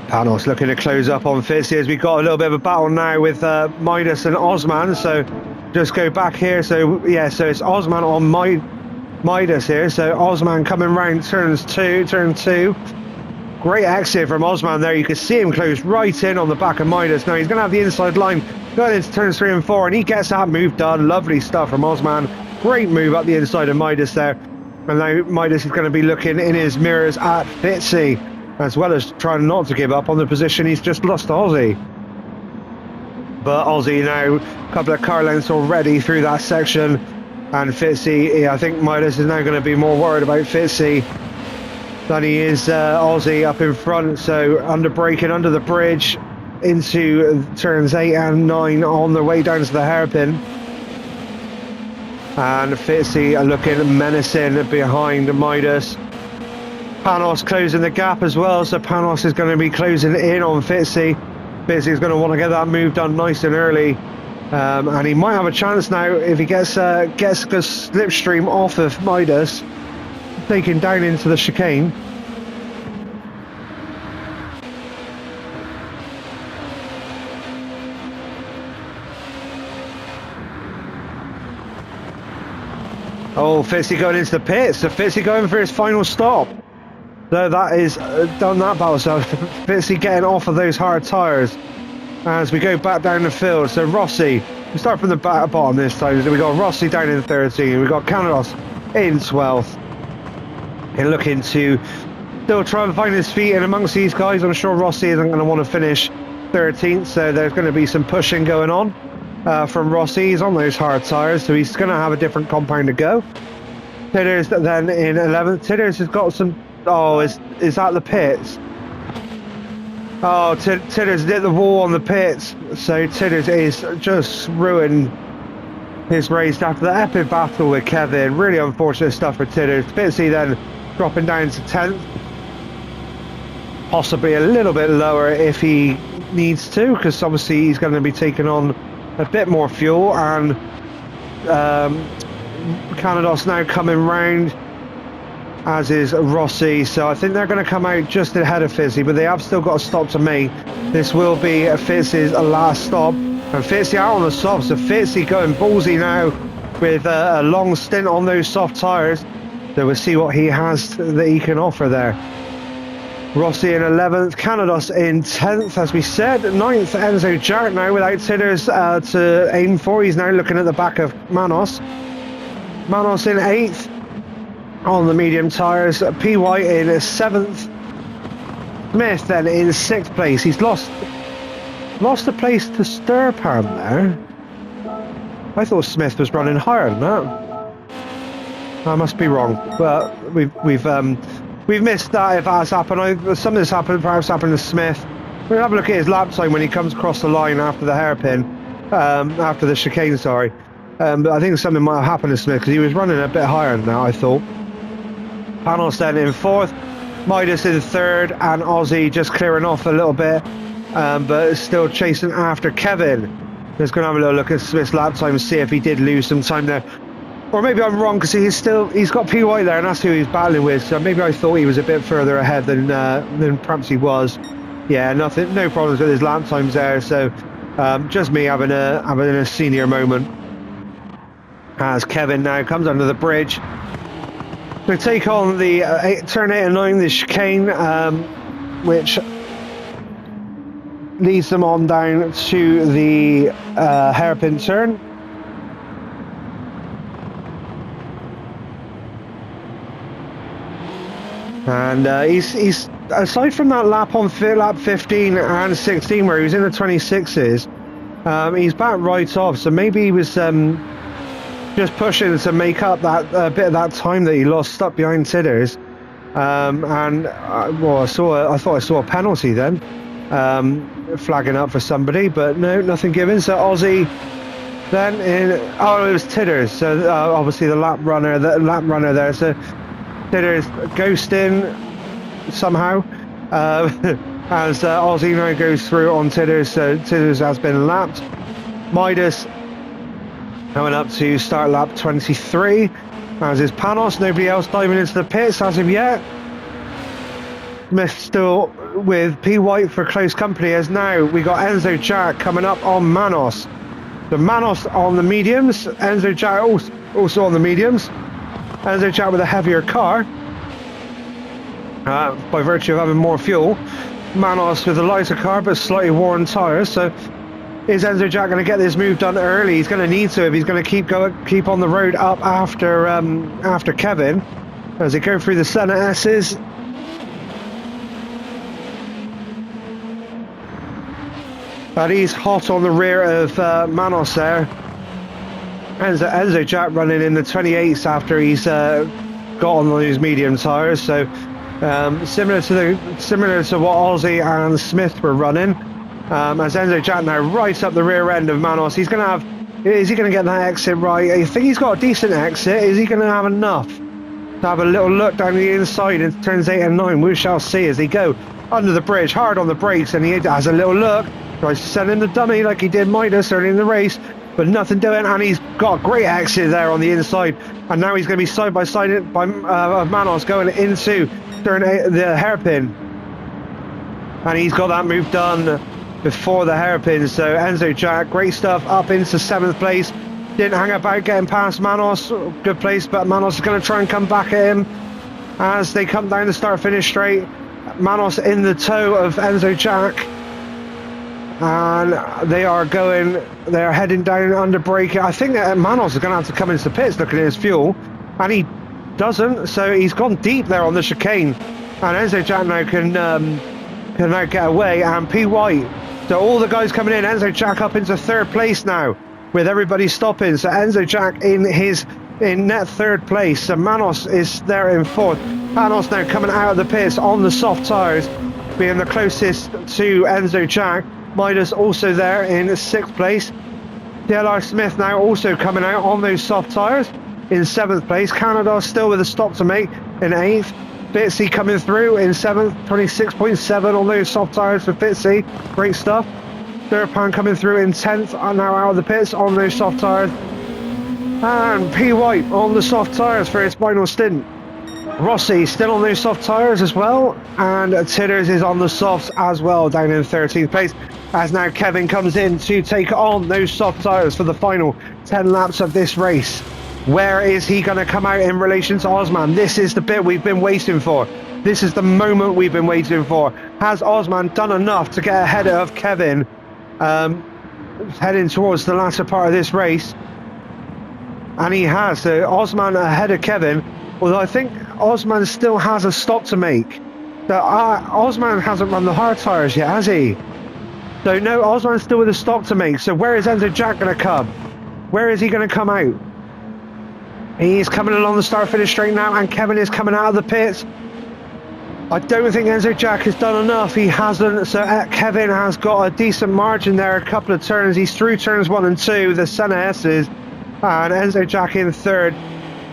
Panos looking to close up on Fitzy, as we got a little bit of a battle now with Midas and Osman. So just go back here. So yeah, so it's Osman on Midas here. So Osman coming round turn 2. Great exit from Osman there. You can see him close right in on the back of Midas. Now he's going to have the inside line going into turns 3 and 4, and he gets that move done. Lovely stuff from Osman. Great move up the inside of Midas there. And now Midas is going to be looking in his mirrors at Fitzy, as well as trying not to give up on the position he's just lost to Aussie. But Aussie now a couple of car lengths already through that section, and Fitzy, I think Midas is now going to be more worried about Fitzy than he is Aussie up in front. So braking under the bridge into turns 8 and 9 on the way down to the hairpin, and Fitzy are looking menacing behind Midas. Panos closing the gap as well, so Panos is going to be closing in on Fitzy. Fitzy's going to want to get that move done nice and early, and he might have a chance now if he gets a slipstream off of Midas, taken down into the chicane. Oh, Fitzy going into the pits. So Fitzy going for his final stop. So that is done that battle. So Fitzy getting off of those hard tyres as we go back down the field. So Rossi, we start from the bottom this time. So we got Rossi down in 13. We got Canados in 12th. And looking to still try and find his feet in amongst these guys. I'm sure Rossi isn't going to want to finish 13th, so there's going to be some pushing going on from Rossi. He's on those hard tyres, so he's going to have a different compound to go. Titters then in 11th. Titters has got some... Oh, is that the pits? Oh, Titters hit the wall on the pits, so Titters is just ruined his race after the epic battle with Kevin. Really unfortunate stuff for Titters. Fitzy then dropping down to 10th. Possibly a little bit lower if he needs to, because obviously he's going to be taking on a bit more fuel, and Canados now coming round, as is Rossi, so I think they're going to come out just ahead of Fizzy, but they have still got a stop to make. This will be Fizzy's last stop, and Fizzy out on the soft, so Fizzy going ballsy now with a long stint on those soft tyres, so we'll see what he has that he can offer there. Rossi in 11th, Canados in 10th, as we said. 9th, Enzo Jack now without titters to aim for. He's now looking at the back of Manos. Manos in 8th on the medium tyres. P. White in 7th. Smith then in 6th place. He's lost a place to Sturpan there. I thought Smith was running higher than that. I must be wrong, but we've missed that if that's happened. Some of this happened, perhaps happened to Smith. We'll have a look at his lap time when he comes across the line after the hairpin, after the chicane, sorry. But I think something might have happened to Smith because he was running a bit higher than that, I thought. Panos then in 4th, Midas in 3rd, and Aussie just clearing off a little bit, but still chasing after Kevin. Just going to have a little look at Smith's lap time and see if he did lose some time there. Or maybe I'm wrong because he's got P. White there and that's who he's battling with. So maybe I thought he was a bit further ahead than perhaps he was. Yeah, no problems with his lap times there. So just me having a senior moment. As Kevin now comes under the bridge to take on the turn 8 and 9, the chicane, which leads them on down to the hairpin turn. And he's aside from that lap on lap 15 and 16 where he was in the 26s, he's back right off, so maybe he was just pushing to make up that bit of that time that he lost stuck behind Tidders. Well, I thought I saw a penalty then, flagging up for somebody, but no, nothing given. So Aussie then it was Tidders, so obviously the lap runner there, so Tidders ghosting somehow as Aussie now goes through on Tidders, so Tidders has been lapped. Midas coming up to start lap 23, as is Panos. Nobody else diving into the pits as of yet. Smith still with P. White for close company, as now we got Enzo Jack coming up on Manos. The Manos on the mediums, Enzo Jack also on the mediums. Enzo Jack with a heavier car by virtue of having more fuel. Manos with a lighter car but slightly worn tyres. So is Enzo Jack going to get this move done early? He's going to need to if he's going to keep on the road up after Kevin as they go through the Senna S's. But he's hot on the rear of Manos there. Enzo Jack running in the 28s after he's got on those medium tyres, so similar to what Aussie and Smith were running. As Enzo Jack now right up the rear end of Manos, is he going to get that exit right? I think he's got a decent exit. Is he going to have enough to have a little look down the inside in turns 8 and 9? We shall see as they go under the bridge, hard on the brakes, and he has a little look, tries to send in the dummy like he did Midas early in the race, but nothing doing, and he's got a great exit there on the inside, and now he's going to be side by side by Manos going into the hairpin, and he's got that move done before the hairpin. So Enzo Jack, great stuff, up into 7th place, didn't hang about getting past Manos, good place, but Manos is going to try and come back at him as they come down the start finish straight. Manos in the toe of Enzo Jack, and they are heading down under brake. I think that Manos is going to have to come into the pits looking at his fuel, and he doesn't, so he's gone deep there on the chicane, and Enzo Jack now can now get away, and P. White, so all the guys coming in, Enzo Jack up into 3rd place now with everybody stopping, so Enzo Jack in net 3rd place, so Manos is there in 4th. Manos now coming out of the pits on the soft tyres, being the closest to Enzo Jack. Midas also there in 6th place. DLR Smith now also coming out on those soft tyres in 7th place. Canada still with a stop to make in 8th. Fitzy coming through in 7th, 26.7 on those soft tyres for Fitzy. Great stuff. Durpan coming through in 10th, now out of the pits on those soft tyres. And P. White on the soft tyres for his final stint. Rossi still on those soft tyres as well, and Titters is on the softs as well, down in 13th place, as now Kevin comes in to take on those soft tyres for the final 10 laps of this race. Where is he going to come out in relation to Osman? This is the bit we've been waiting for. This is the moment we've been waiting for. Has Osman done enough to get ahead of Kevin heading towards the latter part of this race? And he has. So Osman ahead of Kevin, although I think Osman still has a stop to make. Osman hasn't run the hard tyres yet, has he? So no, Osman's still with a stop to make. So where is Enzo Jack going to come? Where is he going to come out? He's coming along the start-finish straight now, and Kevin is coming out of the pits. I don't think Enzo Jack has done enough. He hasn't. So Kevin has got a decent margin there. A couple of turns. He's through turns 1 and 2, the Senna S's, and Enzo Jack in 3rd.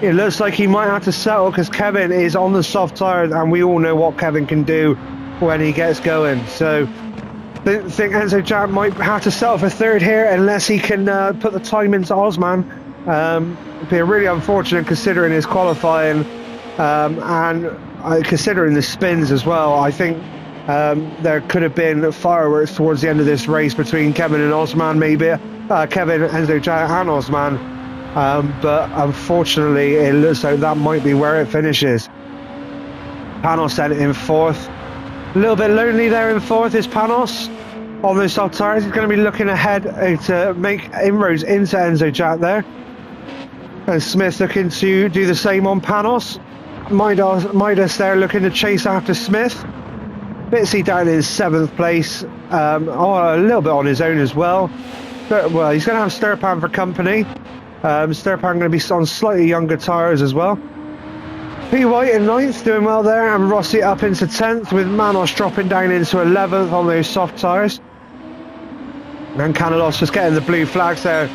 It looks like he might have to settle because Kevin is on the soft tyres, and we all know what Kevin can do when he gets going. So I think Enzo Jack might have to settle for 3rd here unless he can put the time into Osman. It'd be really unfortunate considering his qualifying and considering the spins as well. I think there could have been fireworks towards the end of this race between Kevin and Osman, maybe. Kevin, Enzo Jack and Osman. But unfortunately, it looks like that might be where it finishes. Panos then in 4th. A little bit lonely there in 4th is Panos on those soft tyres. He's going to be looking ahead to make inroads into Enzo Jack there. And Smith looking to do the same on Panos. Midas there looking to chase after Smith. Bitsy down in 7th place. A little bit on his own as well. But, well, he's going to have Sturpan for company. Sturpan going to be on slightly younger tyres as well. P. White in 9th, doing well there. And Rossi up into 10th, with Manos dropping down into 11th on those soft tyres. And Canados just getting the blue flags there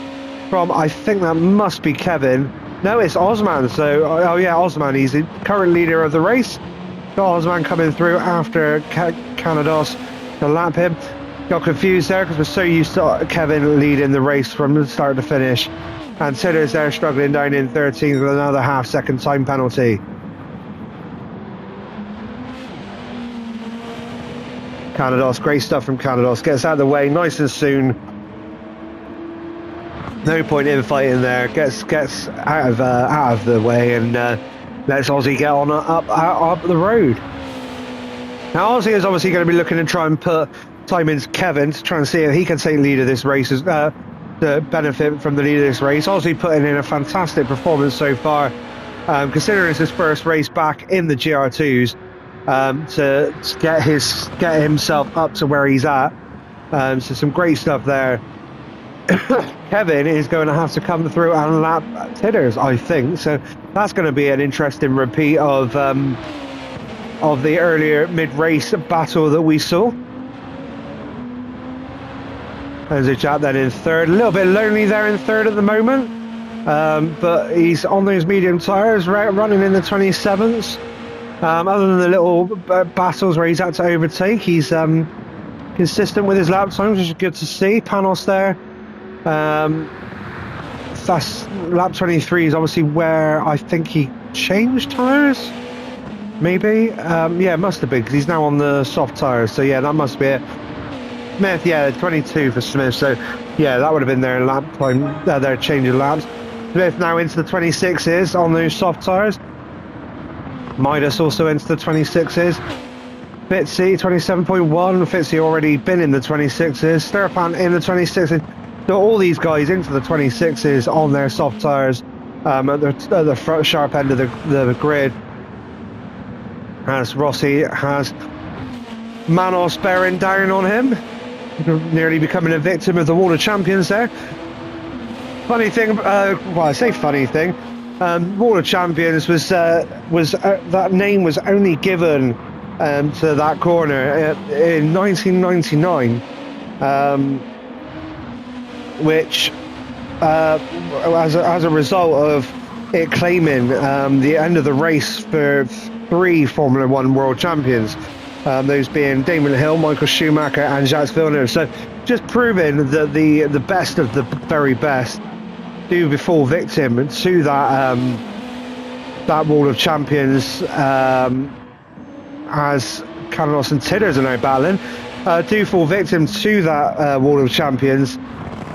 from, I think that must be Kevin. No, it's Osman. So, oh yeah, Osman. He's the current leader of the race. Got Osman coming through after Canados to lap him. Got confused there because we're so used to Kevin leading the race from the start to finish. And Titters there struggling down in 13th with another half-second time penalty. Canados, great stuff from Canados. Gets out of the way nice and soon. No point in fighting there. Gets out of the way and lets Aussie get on up the road. Now Aussie is obviously going to be looking to try and put time into Kevin to try and see if he can take lead of this race, to benefit from the lead of this race. Aussie putting in a fantastic performance so far, considering it's his first race back in the GR2s, to get himself up to where he's at. So some great stuff there. Kevin is going to have to come through and lap Titters, I think. So that's going to be an interesting repeat of the earlier mid-race battle that we saw. There's a chap then in 3rd. A little bit lonely there in 3rd at the moment. But he's on those medium tyres, running in the 27s. Other than the little battles where he's had to overtake, he's consistent with his lap times, which is good to see. Panos there. That's lap 23 is obviously where I think he changed tyres. Maybe. Yeah, it must have been because he's now on the soft tyres. So yeah, that must be it. Smith, yeah, 22 for Smith. So yeah, that would have been their lap time. Their change of laps. Smith now into the 26s on those soft tyres. Midas also into the 26s. Fitzy 27.1. Fitzy already been in the 26s. Sturpan in the 26s. So all these guys into the 26s on their soft tyres at the front sharp end of the grid. As Rossi has Manos bearing down on him, nearly becoming a victim of the World of Champions there. Funny thing, well, I say funny thing, World of Champions was that name was only given to that corner in 1999, which as a result of it claiming the end of the race for 3 Formula One world champions, those being Damon Hill, Michael Schumacher and Jacques Villeneuve. So just proving that the best of the very best do fall victim to that wall of champions, as Carlos and Tidders are now battling, do fall victim to that wall of champions,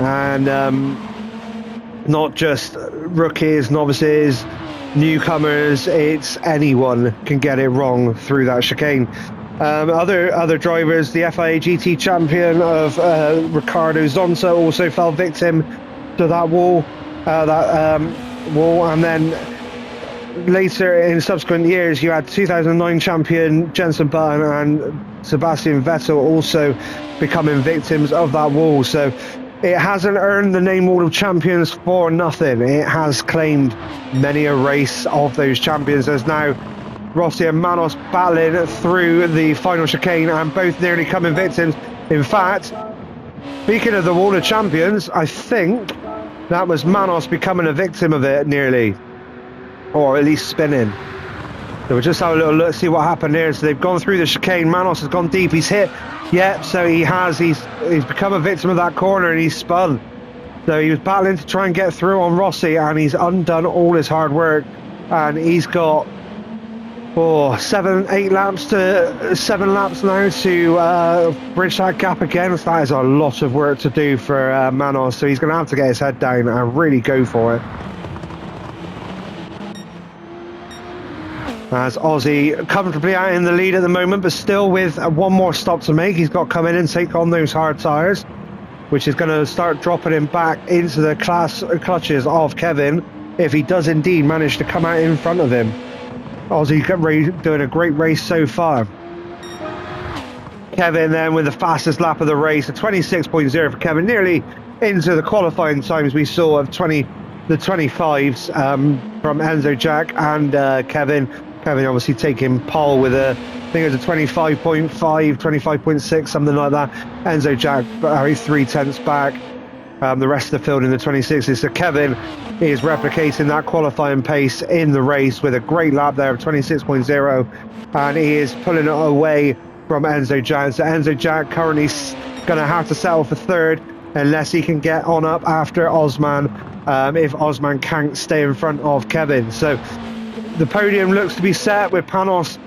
and not just rookies, novices, newcomers, it's anyone can get it wrong through that chicane. Other drivers, the FIA GT champion of Ricardo Zonta also fell victim to that wall, and then later in subsequent years you had 2009 champion Jenson Button and Sebastian Vettel also becoming victims of that wall. So it hasn't earned the name Wall of Champions for nothing. It has claimed many a race of those champions. There's now Rossi and Manos battling through the final chicane and both nearly coming victims. In fact, speaking of the Wall of Champions, I think that was Manos becoming a victim of it nearly, or at least spinning. So we'll just have a little look, see what happened here. So they've gone through the chicane. Manos has gone deep. He's hit. Yep, so he has. He's become a victim of that corner and he's spun. So he was battling to try and get through on Rossi and he's undone all his hard work. And he's got 7 laps now to bridge that gap again. So that is a lot of work to do for Manos. So he's going to have to get his head down and really go for it. As Ozzy comfortably out in the lead at the moment, but still with one more stop to make. He's got to come in and take on those hard tyres, which is going to start dropping him back into the clutches of Kevin if he does indeed manage to come out in front of him. Ozzy doing a great race so far. Kevin then with the fastest lap of the race, a 26.0 for Kevin, nearly into the qualifying times we saw of the 25s from Enzo Jack and Kevin. Kevin obviously taking pole with I think it was a 25.5, 25.6, something like that. Enzo Jack 3/10 back. The rest of the field in the 26s. So Kevin is replicating that qualifying pace in the race with a great lap there of 26.0, and he is pulling it away from Enzo Jack. So Enzo Jack currently going to have to settle for third unless he can get on up after Osman, if Osman can't stay in front of Kevin. So the podium looks to be set with Panos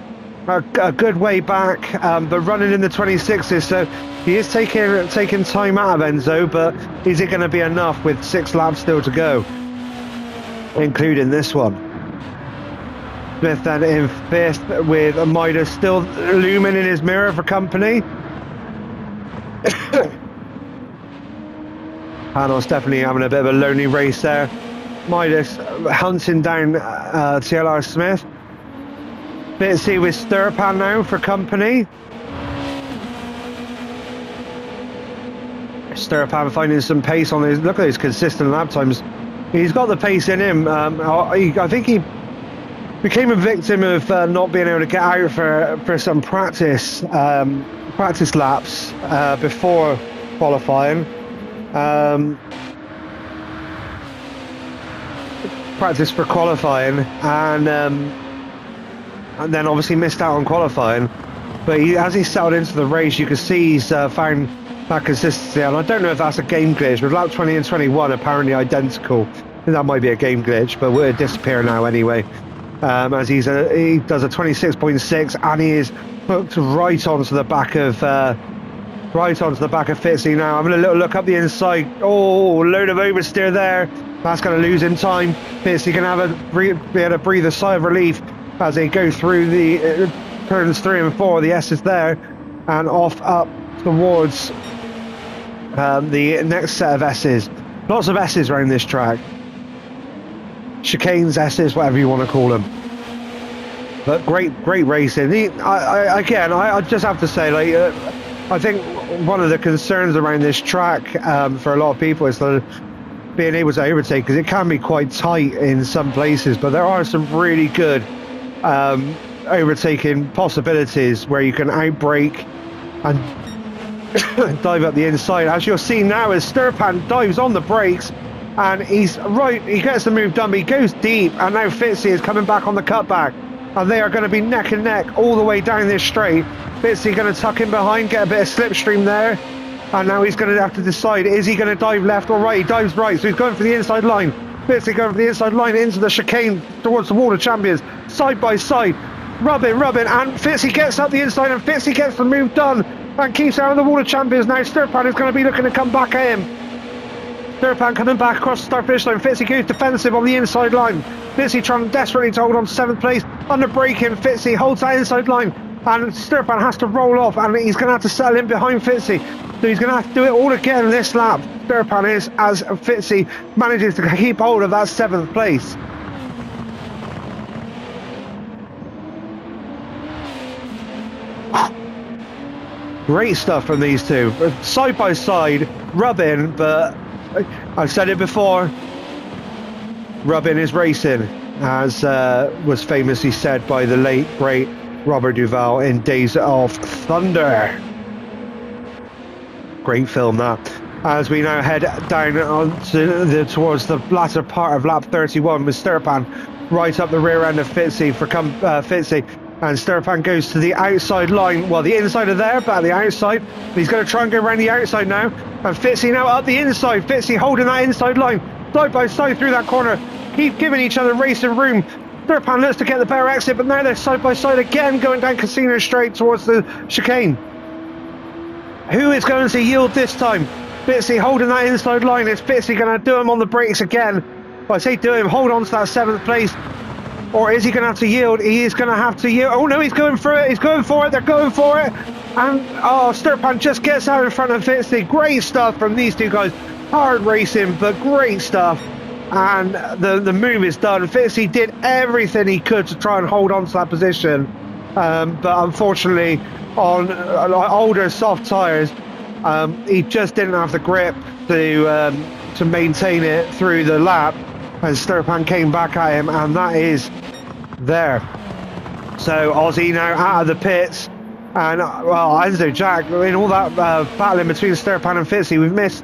a good way back, but running in the 26s. So he is taking time out of Enzo, but is it going to be enough with 6 laps still to go, including this one? Smith then in 5th with Midas still looming in his mirror for company. Panos definitely having a bit of a lonely race there. Midas hunting down TLR Smith. Bitsy with Sturpan now for company. Sturpan finding some pace on those. Look at those consistent lap times. He's got the pace in him. I think he became a victim of not being able to get out for some practice laps before qualifying. Practice for qualifying, and then obviously missed out on qualifying. But as he settled into the race, you can see he's found that consistency, and I don't know if that's a game glitch. With lap 20 and 21 apparently identical, I think that might be a game glitch, but will disappear now anyway. As he does a 26.6, and he is hooked right onto the back of Fitzy now. Having a little look up the inside. Oh, load of oversteer there. That's going to lose him time. Fitzy can be able to breathe a sigh of relief as they go through the turns 3 and 4. The S is there, and off up towards the next set of S's. Lots of S's around this track. Chicanes, S's, whatever you want to call them. But great racing. I just have to say, I think one of the concerns around this track for a lot of people is being able to overtake, because it can be quite tight in some places, but there are some really good overtaking possibilities where you can outbrake and dive up the inside. As you'll see now, as Sturpan dives on the brakes, And he's right, he gets the move done, but he goes deep, and now Fitzy is coming back on the cutback. And they are going to be neck and neck all the way down this straight. Fitzy going to tuck in behind, get a bit of slipstream there. And now he's going to have to decide, is he going to dive left or right? He dives right, so he's going for the inside line. Fitzy going for the inside line into the chicane towards the wall of champions. Side by side, rubbing, and Fitzy gets up the inside, and Fitzy gets the move done and keeps out of the wall of champions. Now Sturpan is going to be looking to come back at him. Sturpan coming back across the start finish line. Fitzy goes defensive on the inside line. Fitzy trying desperately to hold on to 7th place. Under braking, Fitzy holds that inside line, and Sturpan has to roll off, and he's going to have to settle in behind Fitzy. So he's going to have to do it all again this lap. Sturpan is, as Fitzy manages to keep hold of that 7th place. Great stuff from these two, side by side, rubbing, but I've said it before, rubbing is racing, as was famously said by the late great Robert Duvall in Days of Thunder. Great film that. As we now head down towards the latter part of lap 31 with Sturpan right up the rear end of Fitzy for Fitzy. And Sturpan goes to the outside line. Well, the inside are there, but at the outside. He's going to try and go around the outside now. And Fitzy now up the inside. Fitzy holding that inside line. Side by side through that corner. Keep giving each other racing room. Sturpan looks to get the better exit, but now they're side by side again, going down Casino Straight towards the chicane. Who is going to yield this time? Fitzy holding that inside line. Is Fitzy going to do him on the brakes again? Well, I say do him. Hold on to that 7th place. Or is he going to have to yield? He is going to have to yield. Oh no, he's going for it. He's going for it. They're going for it. And Sturpan just gets out in front of Fitzy. Great stuff from these two guys. Hard racing, but great stuff. And the move is done. Fitzy did everything he could to try and hold on to that position. But unfortunately, on older soft tyres, he just didn't have the grip to maintain it through the lap. And Sturpan came back at him, and that is there. So Aussie now out of the pits, and well, Enzo Jack in all that battling between Sturpan and Fitzy, we've missed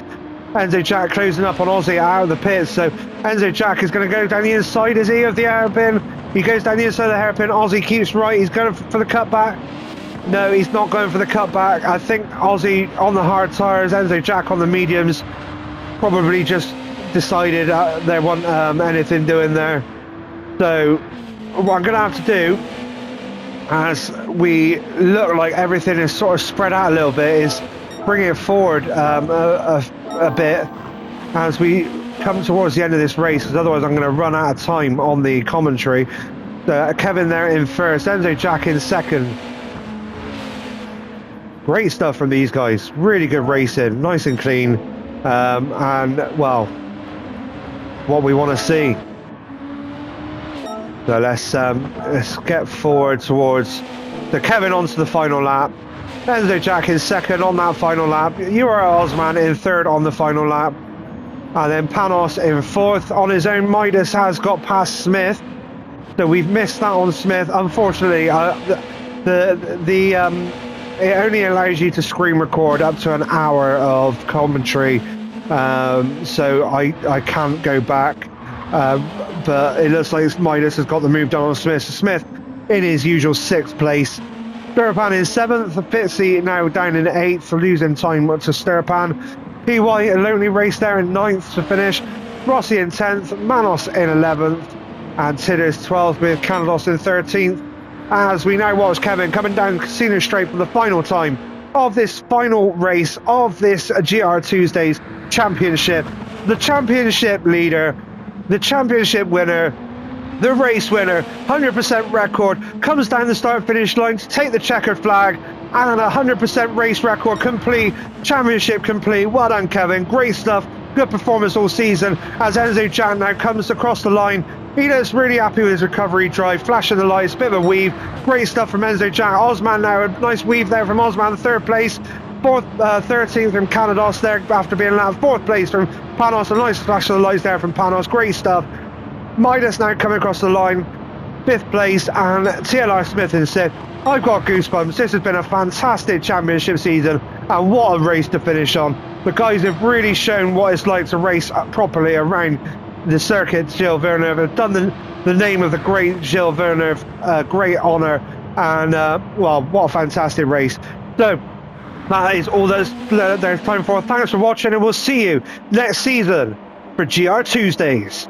Enzo Jack closing up on Aussie out of the pits. So Enzo Jack is going to go down the inside, is he, of the hairpin? He goes down the inside of the hairpin. Aussie keeps right. He's going for the cutback. No, he's not going for the cutback. I think Aussie on the hard tyres, Enzo Jack on the mediums, probably just decided they want anything doing there. So what I'm going to have to do, as we look like everything is sort of spread out a little bit, is bring it forward a bit as we come towards the end of this race, because otherwise I'm going to run out of time on the commentary. Kevin there in first, Enzo Jack in second. Great stuff from these guys, really good racing, nice and clean, and well, what we want to see. So let's get forward towards the Kevin onto the final lap. Enzo Jack in second on that final lap. URL Osman in third on the final lap. And then Panos in fourth on his own. Midas has got past Smith. So we've missed that on Smith. Unfortunately, it only allows you to screen record up to an hour of commentary. So I can't go back. But it looks like Midas has got the move done on Smith. So Smith in his usual 6th place. Sturpan in 7th, Fitzy now down in 8th, losing time to Sturpan. PY a lonely race there in 9th to finish. Rossi in 10th, Manos in 11th, and Tidders 12th with Canados in 13th. As we now watch Kevin coming down Casino Straight for the final time of this final race of this GrTwosdays Championship. The championship leader, the championship winner, the race winner, 100% record, comes down the start finish line to take the checkered flag, and 100% race record complete, championship complete. Well done, Kevin, great stuff, good performance all season. As Enzo Jack now comes across the line, he looks really happy with his recovery drive, flashing the lights, bit of a weave, great stuff from Enzo Jack. Osman now, a nice weave there from Osman, 3rd place. 13th from Canados there after being allowed. 4th place from Panos, a nice flash of the lights there from Panos, great stuff. Midas now coming across the line, 5th place, and TLR Smith in 6th. I've got goosebumps. This has been a fantastic championship season, and what a race to finish on. The guys have really shown what it's like to race properly around the circuit. Gilles Villeneuve have done the name of the great Gilles Villeneuve great honour, and well, what a fantastic race. So that is all there's time for. Thanks for watching, and we'll see you next season for GR Tuesdays.